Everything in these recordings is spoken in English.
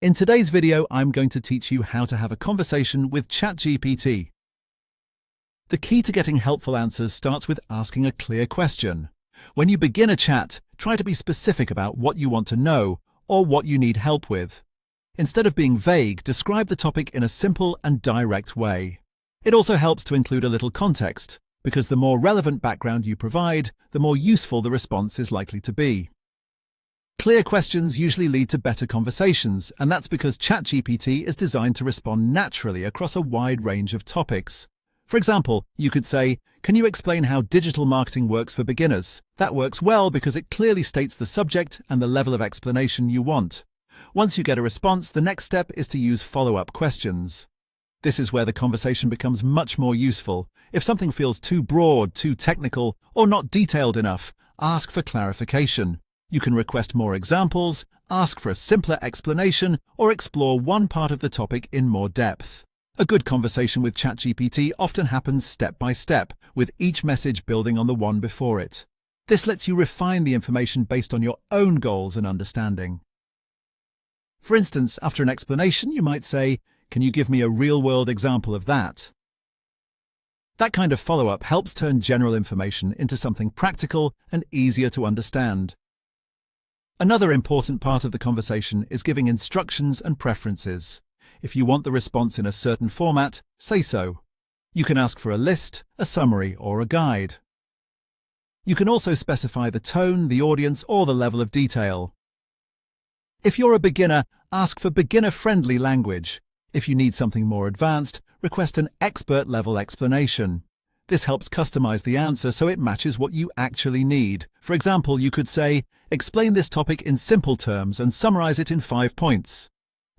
In today's video, I'm going to teach you how to have a conversation with ChatGPT. The key to getting helpful answers starts with asking a clear question. When you begin a chat, try to be specific about what you want to know or what you need help with. Instead of being vague, describe the topic in a simple and direct way. It also helps to include a little context, because the more relevant background you provide, the more useful the response is likely to be. Clear questions usually lead to better conversations, and that's because ChatGPT is designed to respond naturally across a wide range of topics. For example, you could say, "Can you explain how digital marketing works for beginners?" That works well because it clearly states the subject and the level of explanation you want. Once you get a response, the next step is to use follow-up questions. This is where the conversation becomes much more useful. If something feels too broad, too technical, or not detailed enough, ask for clarification. You can request more examples, ask for a simpler explanation, or explore one part of the topic in more depth. A good conversation with ChatGPT often happens step by step, with each message building on the one before it. This lets you refine the information based on your own goals and understanding. For instance, after an explanation, you might say, "Can you give me a real-world example of that?" That kind of follow-up helps turn general information into something practical and easier to understand. Another important part of the conversation is giving instructions and preferences. If you want the response in a certain format, say so. You can ask for a list, a summary, or a guide. You can also specify the tone, the audience, or the level of detail. If you're a beginner, ask for beginner-friendly language. If you need something more advanced, request an expert-level explanation. This helps customize the answer so it matches what you actually need. For example, you could say, "Explain this topic in simple terms and summarize it in 5 points."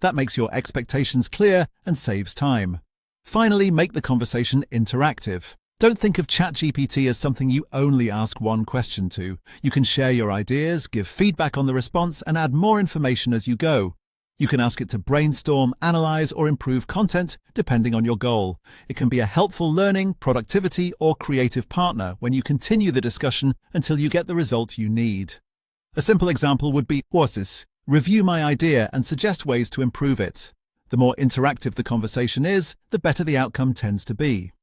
That makes your expectations clear and saves time. Finally, make the conversation interactive. Don't think of ChatGPT as something you only ask one question to. You can share your ideas, give feedback on the response, and add more information as you go. You can ask it to brainstorm, analyze, or improve content, depending on your goal. It can be a helpful learning, productivity, or creative partner when you continue the discussion until you get the result you need. A simple example would be, "What's this? Review my idea and suggest ways to improve it." The more interactive the conversation is, the better the outcome tends to be.